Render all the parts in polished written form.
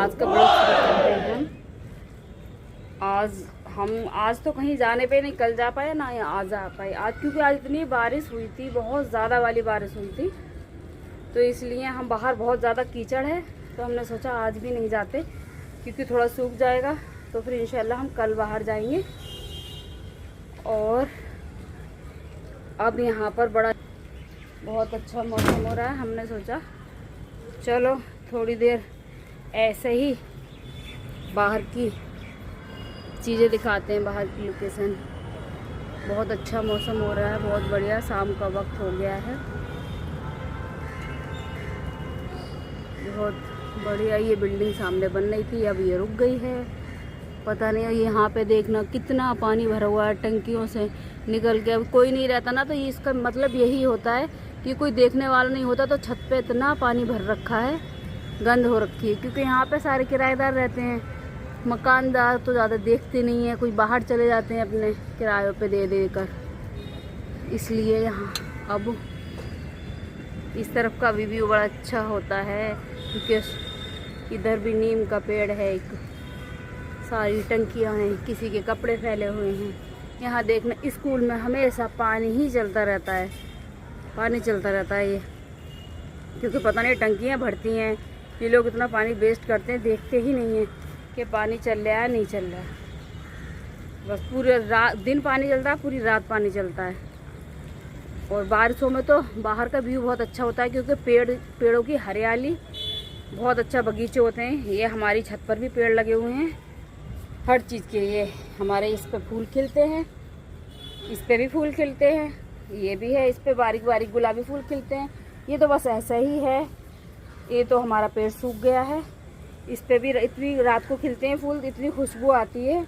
आज का ब्लॉग शुरू करते हैं। हम आज तो कहीं जाने पे नहीं, कल जा पाए ना या आज जा पाए आज, क्योंकि आज इतनी बारिश हुई थी, बहुत ज़्यादा वाली बारिश हुई थी, तो इसलिए हम बाहर बहुत ज़्यादा कीचड़ है, तो हमने सोचा आज भी नहीं जाते क्योंकि थोड़ा सूख जाएगा, तो फिर इंशाल्लाह हम कल बाहर जाएंगे। और अब यहाँ पर बहुत अच्छा मौसम हो रहा है, हमने सोचा चलो थोड़ी देर ऐसे ही बाहर की चीज़ें दिखाते हैं, बाहर की लोकेशन। बहुत अच्छा मौसम हो रहा है, बहुत बढ़िया, शाम का वक्त हो गया है, बहुत बढ़िया। ये बिल्डिंग सामने बन रही थी, अब ये रुक गई है, पता नहीं। यहाँ पे देखना कितना पानी भरा हुआ है, टंकियों से निकल के। अब कोई नहीं रहता ना, तो इसका मतलब यही होता है कि कोई देखने वाला नहीं होता, तो छत पे इतना पानी भर रखा है, गंद हो रखी है, क्योंकि यहाँ पे सारे किराएदार रहते हैं, मकानदार तो ज़्यादा देखते नहीं है, कुछ बाहर चले जाते हैं अपने किरायों पे दे देकर, इसलिए यहाँ अब इस तरफ का व्यू बड़ा अच्छा होता है, क्योंकि इधर भी नीम का पेड़ है, एक सारी टंकियाँ हैं, किसी के कपड़े फैले हुए हैं। यहाँ देखना स्कूल में हमेशा पानी ही चलता रहता है, पानी चलता रहता है ये, क्योंकि पता नहीं टंकियाँ भरती हैं, ये लोग इतना पानी वेस्ट करते हैं, देखते ही नहीं हैं कि पानी चल रहा है नहीं चल रहा है। बस पूरे दिन पानी चलता है, पूरी रात पानी चलता है। और बारिशों में तो बाहर का व्यू बहुत अच्छा होता है, क्योंकि पेड़ों की हरियाली, बहुत अच्छा बगीचे होते हैं। ये हमारी छत पर भी पेड़ लगे हुए हैं, हर चीज़ के। ये हमारे इस पे फूल खिलते हैं, इस पे भी फूल खिलते हैं, ये भी है, इस पे बारीक बारीक गुलाबी फूल खिलते हैं। ये तो बस ऐसा ही है, ये तो हमारा पेड़ सूख गया है, इस पे भी इतनी रात को खिलते हैं फूल, इतनी खुशबू आती है।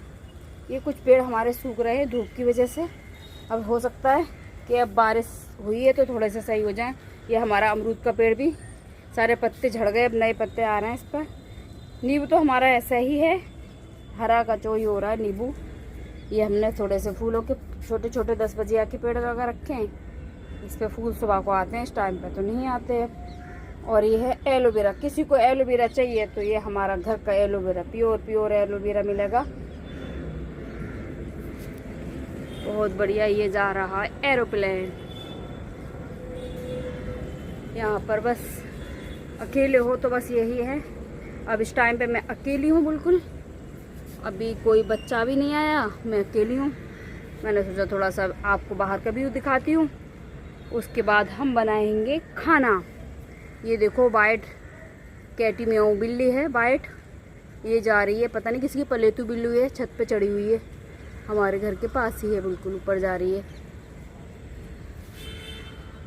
ये कुछ पेड़ हमारे सूख रहे हैं धूप की वजह से, अब हो सकता है कि अब बारिश हुई है तो थोड़े से सही हो जाएं। ये हमारा अमरूद का पेड़ भी सारे पत्ते झड़ गए, अब नए पत्ते आ रहे हैं इस पर। नींबू तो हमारा ऐसा ही है, हरा कचोई हो रहा है नींबू। ये हमने थोड़े से फूलों के छोटे छोटे 10 बजे के पेड़ लगा रखे हैं, इस पर फूल सुबह को आते हैं, इस टाइम पे तो नहीं आते हैं। और ये है एलोवेरा, किसी को एलोवेरा चाहिए तो ये हमारा घर का एलोवेरा, प्योर एलोवेरा मिलेगा, बहुत बढ़िया। ये जा रहा है एरोप्लेन। यहाँ पर बस अकेले हो तो बस यही है, अब इस टाइम पे मैं अकेली हूँ बिल्कुल, अभी कोई बच्चा भी नहीं आया, मैं अकेली हूँ। मैंने सोचा थोड़ा सा आपको बाहर का व्यू दिखाती हूँ, उसके बाद हम बनाएंगे खाना। ये देखो वाइट कैटी म्याऊ बिल्ली है, वाइट, ये जा रही है, पता नहीं किसी की पलेतू बिल्ली है, छत पे चढ़ी हुई है, हमारे घर के पास ही है, बिल्कुल ऊपर जा रही है।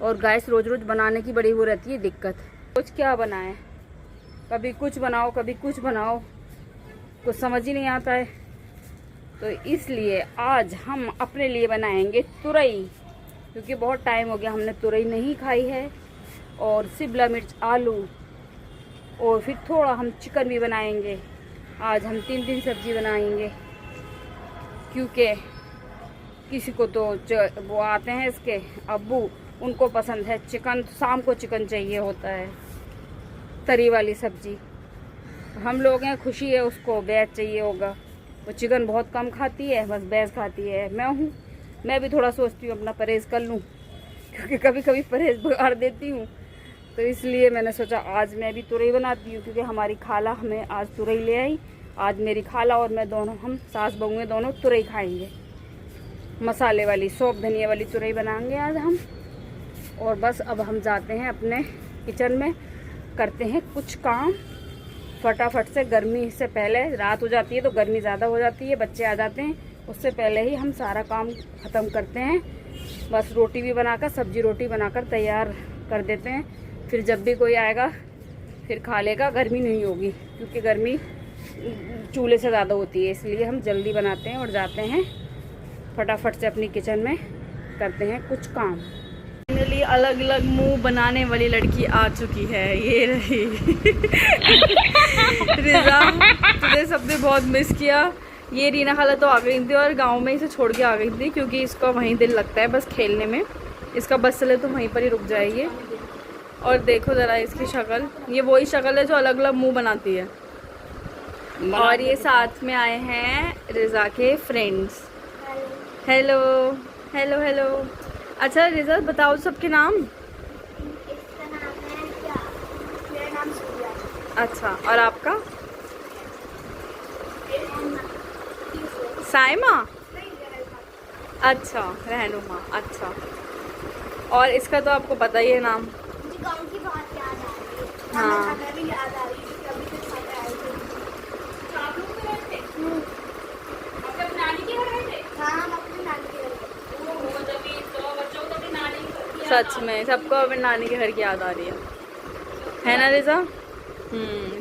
और गैस रोज रोज बनाने की बड़ी वो रहती है दिक्कत, कुछ क्या बनाए, कभी कुछ बनाओ कभी कुछ बनाओ, कुछ समझ ही नहीं आता है। तो इसलिए आज हम अपने लिए बनाएंगे तुरई, क्योंकि बहुत टाइम हो गया हमने तुरई नहीं खाई है। और शिमला मिर्च, आलू, और फिर थोड़ा हम चिकन भी बनाएंगे। आज हम 3 सब्जी बनाएंगे, क्योंकि किसी को तो वो आते हैं इसके अब्बू, उनको पसंद है चिकन, तो शाम को चिकन चाहिए होता है, तरी वाली सब्जी। हम लोग हैं, खुशी है उसको बैज चाहिए होगा, वो चिकन बहुत कम खाती है, बस बैज खाती है। मैं भी थोड़ा सोचती हूँ अपना परहेज़ कर लूँ, क्योंकि कभी कभी परहेज़ बिगाड़ देती हूँ, तो इसलिए मैंने सोचा आज मैं भी तुरई बनाती हूँ, क्योंकि हमारी खाला हमें आज तुरई ले आई। आज मेरी खाला और मैं दोनों, हम सास बहू दोनों तुरई खाएंगे, मसाले वाली सौंफ धनिया वाली तुरई बनाएंगे आज हम। और बस अब हम जाते हैं अपने किचन में, करते हैं कुछ काम फटाफट से। गर्मी से पहले, रात हो जाती है तो गर्मी ज़्यादा हो जाती है, बच्चे आ जाते हैं, उससे पहले ही हम सारा काम ख़त्म करते हैं। बस रोटी भी बनाकर, सब्जी रोटी बनाकर तैयार कर देते हैं, फिर जब भी कोई आएगा फिर खा लेगा, गर्मी नहीं होगी, क्योंकि गर्मी चूल्हे से ज़्यादा होती है, इसलिए हम जल्दी बनाते हैं और जाते हैं फटाफट से अपनी किचन में, करते हैं कुछ काम। फाइनली अलग अलग मुंह बनाने वाली लड़की आ चुकी है, ये रही रिजा, तुझे सबने बहुत मिस किया। ये रीना खाला तो आ गई थी और गांव में इसे छोड़ के आ गई थी, क्योंकि इसका वहीं दिल लगता है बस खेलने में, इसका बस चले तो वहीं पर ही रुक जाएगी। और देखो ज़रा इसकी शक्ल, ये वही शक्ल है जो अलग अलग मुंह बनाती है। और ये साथ में आए हैं रिजा के फ्रेंड्स। Hello hello hello. अच्छा रिजा बताओ सबके नाम। इसका नाम है क्या? मेरा नाम सूर्या। अच्छा और आपका? साइमा। अच्छा रहनुमा। अच्छा और इसका तो आपको पता ही है नाम। मुझे गांव की बात याद आ रही है। हाँ। खाना भी याद आ रही है कि अभी तक खाना आए थे। आप लोग भी रहते? अपने नानी के घर रहते? हाँ हम अपनी नानी के घर रहते। वो जब तो बच्चों को अपनी नानी की सच में सबको अपने नानी के घर की याद आ रही है ना रिजा?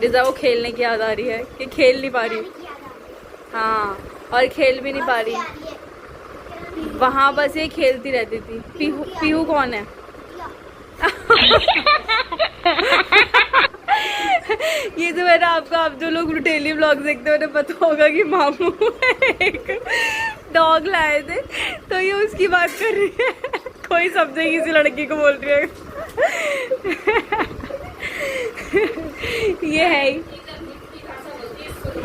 रिजा को खेलने की याद आ रही है कि खेल नहीं पा रही। हाँ और खेल भी नहीं पा रही। वहाँ बस ये खेलती रहती थी। पीहू पीहू कौन है? ये तो मैंने आपको, आप जो लोग डेली ब्लॉग देखते हो उन्हें पता होगा कि मामू एक डॉग लाए थे तो ये उसकी बात कर रही है। कोई समझे किसी लड़की को बोल रही है। ये है ही,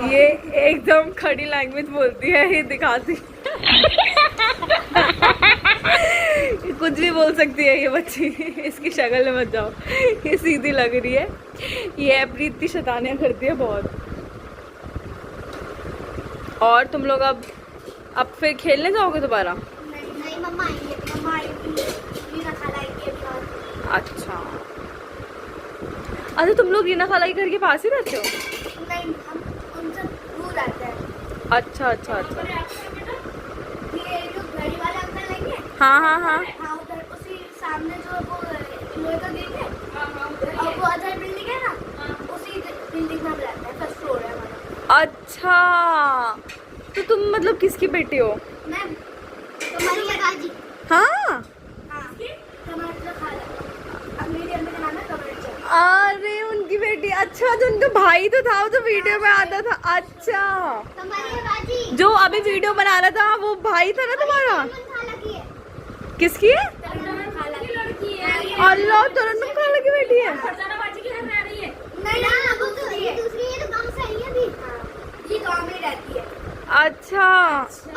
ये एकदम खड़ी लैंग्वेज बोलती है, ये दिखाती कुछ भी बोल सकती है ये बच्ची। इसकी शक्ल में मत जाओ, ये सीधी लग रही है। ये अपनी इतनी शैतानियाँ करती है बहुत। और तुम लोग अब फिर खेलने जाओगे दोबारा? नहीं मम्मा आएंगे। मम्मा आएंगी, रीना खाला आएंगी अभी। अच्छा अच्छा तुम लोग रीना खाला के घर के पास ही रहते हो? नहीं हम उनसे दूर रहते हैं। अच्छा अच्छा अच्छा। ये जो गाड़ी वाले अंकल लेंगे। हाँ हाँ हाँ हाँ उधर उसी सामने जो वो लोहे का गेट है और वो अदर बिल्डिंग है ना, उसी बिल्डिंग में हम रहते हैं। फर्स्ट फ्लोर है हमारा। अच्छा तो तुम मतलब किसकी बेटी हो? मैं तुम्हारी गाजी। हाँ अरे उनकी बेटी। अच्छा जो उनका भाई तो था, वो तो वीडियो में आता था। अच्छा जो अभी वीडियो बना रहा था वो भाई था ना तुम्हारा? किसकी है? अल्लाह तरन्नुम खाला की बेटी है। अच्छा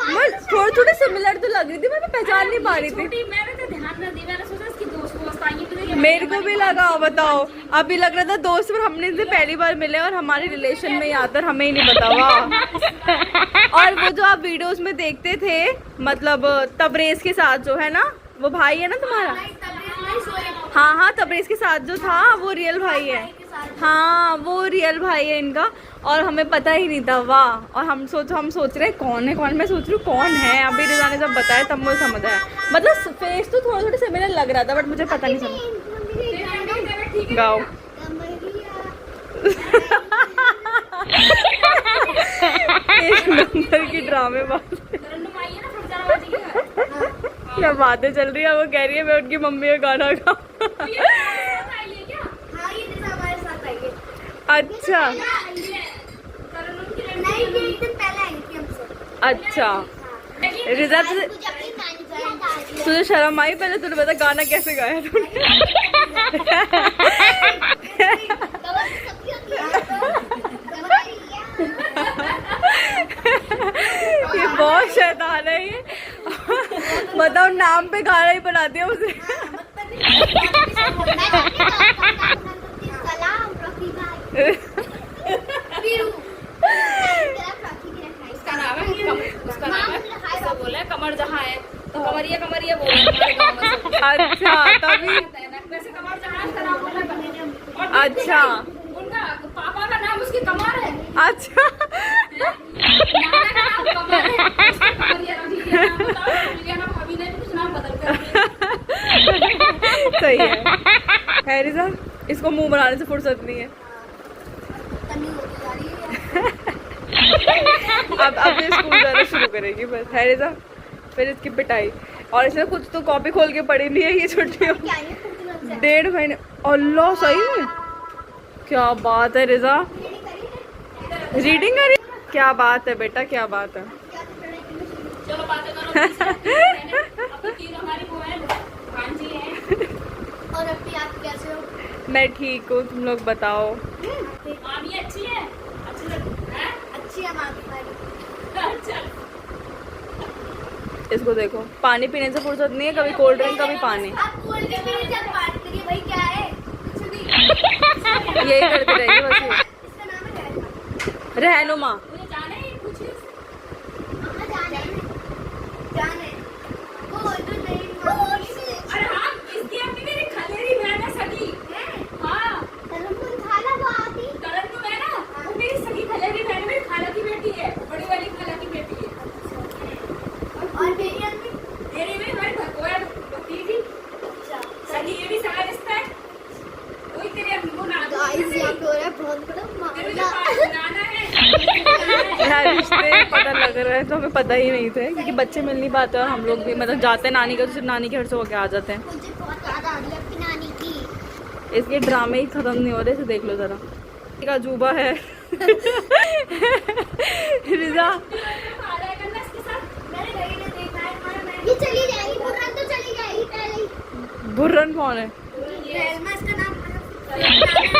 मैं थोड़ी सिमिलर तो लग रही थी, मैं पहचान नहीं पा रही थी। मेरे को भी लगा, बताओ अभी लग रहा था दोस्त, पर हमने इनसे पहली बार मिले और हमारे रिलेशन में ही आता और हमें ही नहीं पता। वाह। और वो जो आप वीडियोस में देखते थे मतलब तबरेज के साथ जो है ना, वो भाई है ना तुम्हारा? हाँ हाँ तबरेज के साथ जो था वो रियल भाई है। हाँ वो रियल भाई है इनका, और हमें पता ही नहीं था। वाह। और हम सोच रहे कौन है कौन, मैं सोच रही हूँ कौन है। अभी रिजा ने जब बताया तब मुझे समझ आया। मतलब फेस तो थोड़ा सिमिलर लग रहा था बट मुझे पता नहीं चला। गाओ। एक नंबर की ड्रामेबाज। क्या बातें चल रही है। वो कह रही है मैं उनकी मम्मी का गाना गाऊं। अच्छा अच्छा रिजा तुझे शर्म आई? पहले तूने बता गाना कैसे गाया तूने? ये बहुत शैतान है ये। बताओ नाम पे गाना ही बना दिया उसे। कमर जहाँ है तो कमरिया कमरिया बोले हमारे गाँव में सब। अच्छा तभी वैसे कमर जहाँ है नाम बोला। अच्छा उनका पापा का नाम उसकी कमर है। अच्छा नाना का नाम कमर है, उसका कमरिया रखी है। नाम बताओ नाम अभी नहीं कुछ नाम बदल कर। सही है रिजा, इसको मुंह बनाने से फुर्सत नहीं है। अब ये स्कूल जाना शुरू करेगी बस है रिजा, फिर इसकी पिटाई। और इसने कुछ तो कॉपी खोल के पढ़ी नहीं है ये छुट्टियों 1.5 महीने। अल्लाह सही में क्या बात है रिजा, रीडिंग करी। क्या बात है बेटा, क्या बात है। चलो बातें करो। और अपनी आप कैसे हो? मैं ठीक हूँ, तुम लोग बताओ। अच्छी है, अच्छी है। अच्छा इसको देखो, पानी पीने से फुर्सत नहीं है, कभी कोल्ड ड्रिंक कभी पानी, यही करती रहेगी बस ये। रहनुमा। मुझे जाना है कुछ अरे हाँ इसकी अपनी मेरी खलेरी बहन है सगी हाँ करण तो है ना वो मेरी सगी खलेरी बहन मेरी खाला की बेटी है बड़ी वाली खाला की बेटी है और मेरी भी हमारी भगोया दीदी सगी ये भी सगा रिश्ता है वही तेरे वो ना नाना है यार रिश्ते पता लग रहा है तो हमें पता ही नहीं थे, क्योंकि बच्चे मिल नहीं पाते और हम लोग भी मतलब जाते हैं नानी का तो सिर्फ नानी के घर से होके आ जाते हैं। इसके ड्रामे ही खत्म नहीं हो रहे, इसे देख लो जरा, एक अजूबा है। रिजा बुर्रन कौन है?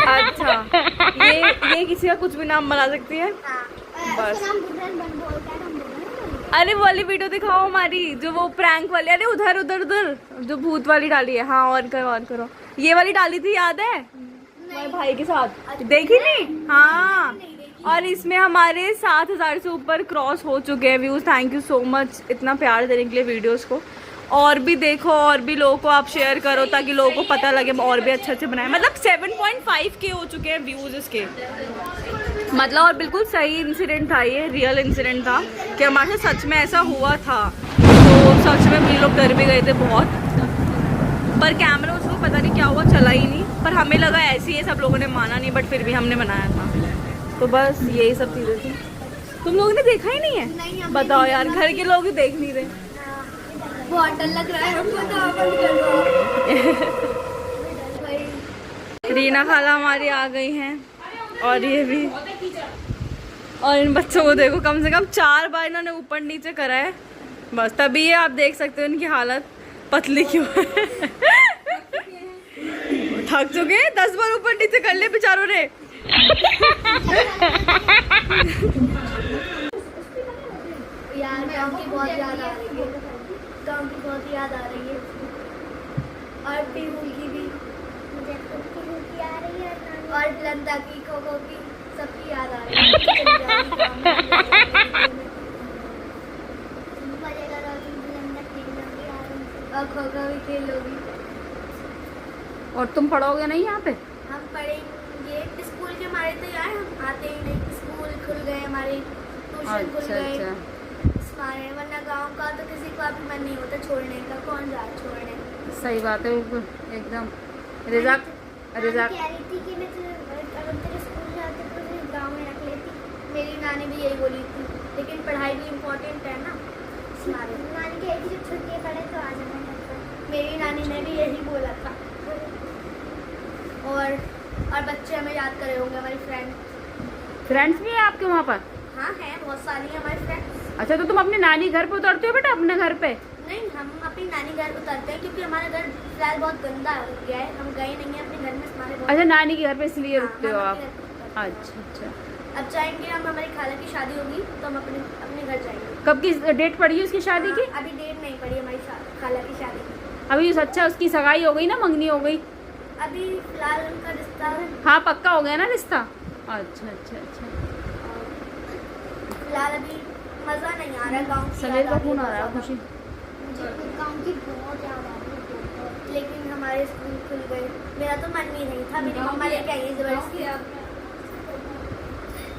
अच्छा, ये किसी का कुछ भी नाम बना सकती है बस। अरे वो वाली वीडियो दिखाओ हमारी, जो वो प्रैंक वाली, अरे उधर उधर उधर जो भूत वाली डाली है। हाँ और करो, ये वाली डाली थी याद है तुम्हारे भाई के साथ, देखी नहीं? हाँ, और इसमें हमारे 7,000 से ऊपर क्रॉस हो चुके हैं views. Thank you so much इतना प्यार देने के लिए वीडियोस को। और भी देखो, और भी लोगों को आप शेयर करो ताकि लोगों को पता लगे और भी अच्छे अच्छे बनाए। मतलब 7.5K हो चुके हैं व्यूज इसके, मतलब। और बिल्कुल सही इंसिडेंट था, ये रियल इंसिडेंट था कि हमारे साथ सच में ऐसा हुआ था। तो सच में भी लोग डर भी गए थे बहुत, पर कैमरा उसको पता नहीं क्या हुआ, चला ही नहीं। पर हमें लगा ऐसी है, सब लोगों ने माना नहीं, बट फिर भी हमने बनाया था। तो बस यही सब चीज़ें थी। तुम लोगों ने देखा ही नहीं है? बताओ यार, घर के लोग ही देख नहीं रहे। बहुत डर लग रहा है रीना खाला हमारी आ गई हैं, और ये भी। और इन बच्चों को देखो, कम से कम 4 बार इन्होंने ऊपर नीचे करा है बस, तभी ये आप देख सकते हो इनकी हालत पतली क्यों है। थक चुके हैं, 10 बार ऊपर नीचे कर ले बेचारों ने। यार गाँव की बहुत याद आ रही है, गाँव की बहुत याद आ रही है। और पीहू की भी, मुझे पीहू की आ रही है, और लंदा की, खोखो की, सबकी याद आ रही है। और खोखो भी खेलोगी। और तुम पढ़ोगे नहीं यहाँ पे? हम पढ़ेंगे, स्कूल के हमारे तो यार हम आते ही नहीं, स्कूल खुल गए हमारे, ट्यूशन खुल गए हमारे, वरना गांव का तो किसी का भी मन नहीं होता छोड़ने का, कौन जाए छोड़ने। सही बात है एकदम। रिजा कह रही थी कि मैं अगर तेरे स्कूल जाते तो मुझे गाँव में रख लेती, मेरी नानी भी यही बोली थी, लेकिन पढ़ाई भी इम्पोर्टेंट है ना। हमारी नानी कह रही थी जब छुट्टियाँ पड़े तो आ जाना, मेरी नानी ने भी यही बोला था। और बच्चे हमें याद करे होंगे, हमारी फ्रेंड्स भी है आपके वहाँ पर? हाँ है, बहुत सारी है हमारी फ्रेंड्स। अच्छा, तो तुम अपने नानी घर पे उतरते हो बेटा, अपने घर पे? नहीं, हम अपनी नानी घर उतरते हैं क्योंकि हमारा घर फिलहाल बहुत गंदा हो गया है, हम गए नहीं हैं अपने घर में। हमारे अच्छा, नानी के घर पे इसलिए हाँ, रुकते हो आप? अच्छा। अच्छा, अब जाएंगे हम, हमारी खाला की शादी होगी तो हम अपने घर जाएंगे। कब की डेट पड़ी है उसकी शादी की? अभी डेट नहीं पड़ी हमारी खाला की शादी की। अभी अच्छा, उसकी सगाई हो गई ना, मंगनी हो गई? अभी फिलहाल उनका रिश्ता, हाँ पक्का हो गया ना रिश्ता? अच्छा। फिलहाल अभी मजा नहीं आ रहा गाँव की। सलेर का फोन आ रहा है खुशी। मुझे गाँव की बहुत याद आ रही है, लेकिन हमारे स्कूल खुल गए, मेरा तो मन ही नहीं था, मेरी मम्मा लेके आई है जबरदस्ती।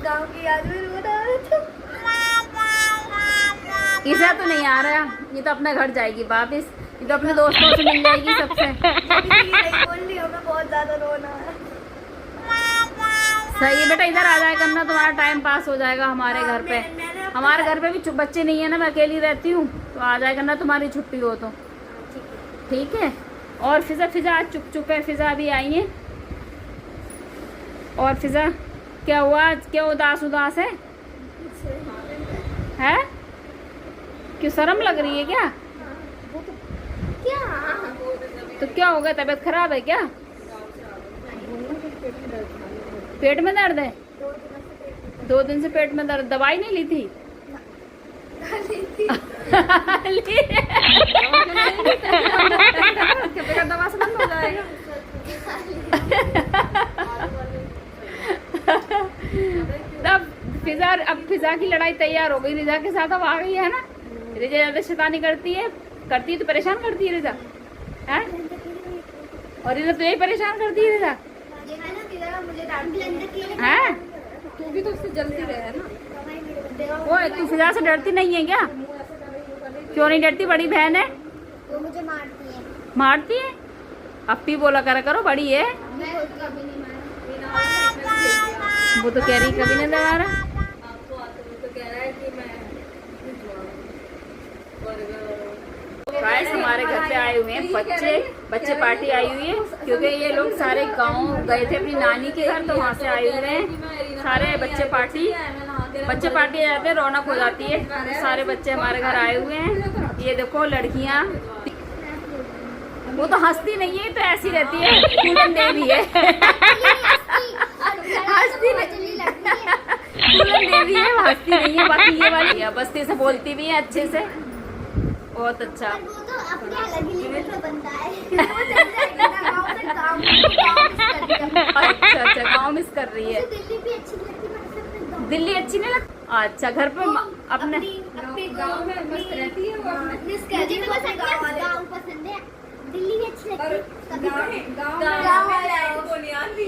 गाँव की याद में रो रहा था। इसे तो नहीं आ रहा, ये तो अपने घर जाएगी वापिस, ये तो अपने दोस्तों से मिल जाएगी सबसे। बोल रही हूँ मैं, बहुत ज्यादा रोना है। सही है बेटा, इधर आ जाया करना, तुम्हारा टाइम पास हो जाएगा हमारे घर पे। हमारे घर पे भी बच्चे नहीं है ना, मैं अकेली रहती हूँ, तो आ जाया करना तुम्हारी छुट्टी हो तो। ठीक है। और फिजा आज चुप है, फिजा अभी आई है। और फिजा क्या हुआ, क्या उदास है? क्यों, शर्म लग रही है क्या? तो क्या हो गया, तबीयत खराब है क्या? पेट में दर्द है? 2 दिन से पेट में दर्द, दवाई नहीं ली थी? दवा से बंद हो जाएगा। अब फिजा की लड़ाई तैयार हो गई, रिजा के साथ अब आ गई है ना। रिजा ज्यादा शैतानी करती है तो परेशान करती है रिजा, हैं? और रिजा तो यही परेशान करती है रिजा, हैं? तू भी तो उससे जलती रहे ना। वो तू फिजा से डरती नहीं है क्या? क्यों नहीं डरती? बड़ी बहन है, वो मुझे मारती है। मारती है? अपी बोला करो बड़ी है। मैं कभी नहीं मारा। वो तो कह रही कभी नहीं मारा। गाइस हमारे घर पे आए हुए हैं बच्चे पार्टी आई हुई है, क्योंकि ये लोग सारे गांव गए थे अपनी नानी के घर, तो वहाँ से आए हुए हैं सारे बच्चे पार्टी आ जाते हैं, रौनक हो जाती है। सारे बच्चे हमारे घर आए हुए हैं। ये देखो लड़कियाँ, वो तो हंसती नहीं है, तो ऐसी रहती है, फूलन देवी है। हंसती फूलन देवी है, हंसती नहीं है। बाकी ये वाली बस्ती से बोलती भी है अच्छे से, बहुत अच्छा। वो तो अपने अलग ही लेवल पे बनता है। अच्छा गाँव मिस कर रही है। दिल्ली भी अच्छी लगती है। दिल्ली अच्छी नहीं लगती? अच्छा घर पे अपने गाँव में मस्त रहती है वो। मुझे तो बस गाँव पसंद है। दिल्ली भी अच्छी लगती है। गाँव में लाइट को नहीं आती।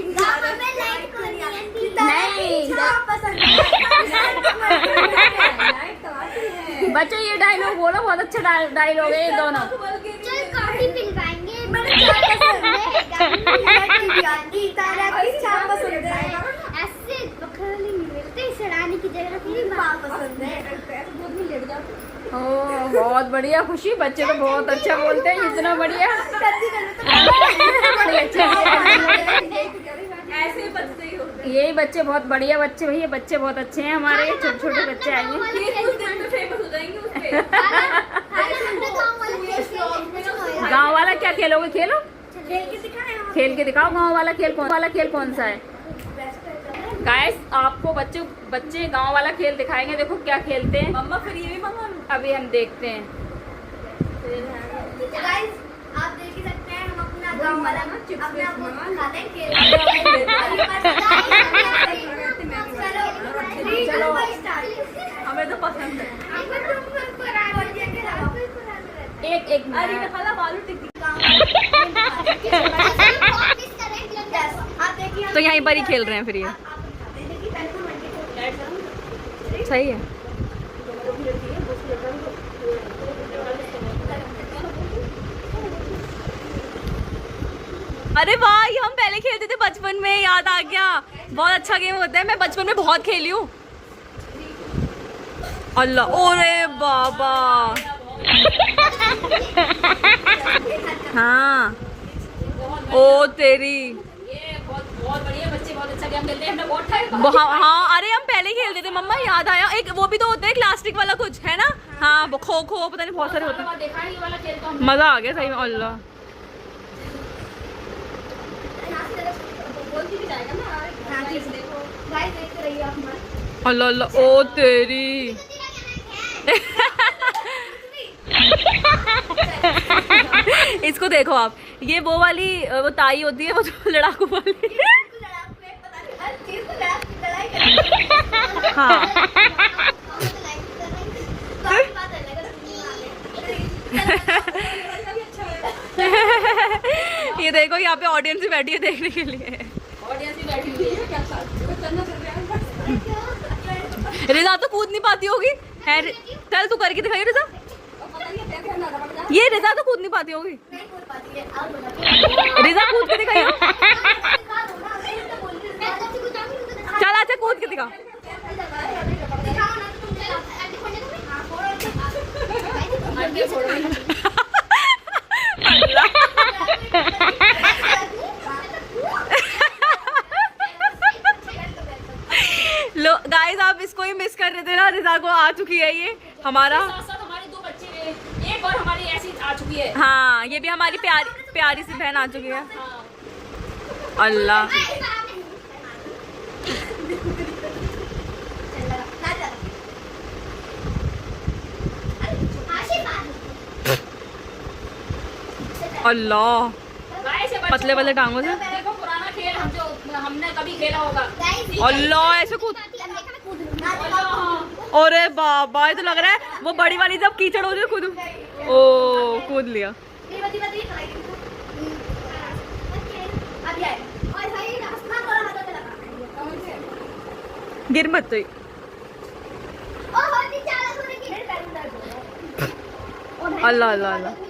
बच्चों ये डायलॉग बोलो, बहुत अच्छा डायलॉग है ये दोनों। चल कॉफी पिलवाएंगे। बड़ा चाय पसंद है। ऐसे बकरी नहीं मिलते, सड़ाने की जगह फिर पसंद है। ओ बहुत बढ़िया खुशी, बच्चे तो बहुत अच्छा बोलते हैं, इतना बढ़िया। बड़े अच्छे ऐसे बच्चे ही होते हैं। यही बच्चे बहुत बढ़िया बच्चे, भैया बच्चे बहुत अच्छे हैं हमारे, छोटे छोटे बच्चे आए हैं। कुछ दिन में फेमस हो जाएंगे उसके। गाँव वाला क्या खेलोगे? खेलो, खेल के दिखाओ। गाँव वाला खेल कौन सा है? गाइस आपको बच्चे गांव वाला खेल दिखाएंगे, देखो क्या खेलते हैं। मम्मा फिर ये भी मंगा लो। अभी हम देखते हैं। गाइस आप देख ही सकते हैं, हम अपना गांव वाला अपना वो खाते हैं, खेल चलो हमें तो पसंद है। एक अरे खाला बालू टिक्की। तो यहीं पर ही खेल रहे हैं फिर ये। सही है। अरे वाह, ये हम पहले खेलते थे बचपन में, याद आ गया। बहुत अच्छा गेम होता है, मैं बचपन में बहुत खेली हूँ। अल्लाह, ओरे बाबा। हाँ ओ तेरी, बहुत बढ़िया, बच्चे बहुत अच्छा गेम खेलते हैं। हमने बहुत टाइम हाँ अरे हम पहले खेलते थे मम्मा, याद आया। एक वो भी तो होता है प्लास्टिक वाला कुछ, है ना? हाँ वो खो खो पता नहीं बहुत सारे होते हैं। देखा ये वाला खेल तो हम मजा आ गया सही में। अल्लाह अल्लाह अल्लाह, ओ तेरी। इसको देखो आप, ये वो वाली वो ताई होती है, वो जो लड़ाकू वाली। हाँ ये देखो यहाँ पे ऑडियंस भी बैठी है देखने के लिए। ऑडियंस भी बैठी हुई है, क्या करना चल रहा है। रिजा तो कूद नहीं पाती होगी, है? चल तू करके दिखाइए रिजा। ये रिजा तो कूद नहीं पाती होगी। रिजा कूद के दिखाइए। चल अच्छा कूद के दिखा। लो गाइस, आप इसको ही मिस कर रहे थे ना। रिजा को आ चुकी है ये हमारा। हमारे 2 बच्चे, एक और हमारी ऐसी आ चुकी है। हाँ ये भी हमारी प्यारी सी बहन आ चुकी है। अल्लाह अल्लाह, गाइस ये पतले पतले टांगों से। देखो पुराना खेल हम जो हमने कभी खेला होगा। अल्लाह, ऐसे कूद। अरे बाबा, ये तो लग रहा है वो बड़ी वाली जब कीचड़ हो जाए कूद। ओ, कूद लिया। गिर मत तो। अल्लाह अल्लाह अल्लाह।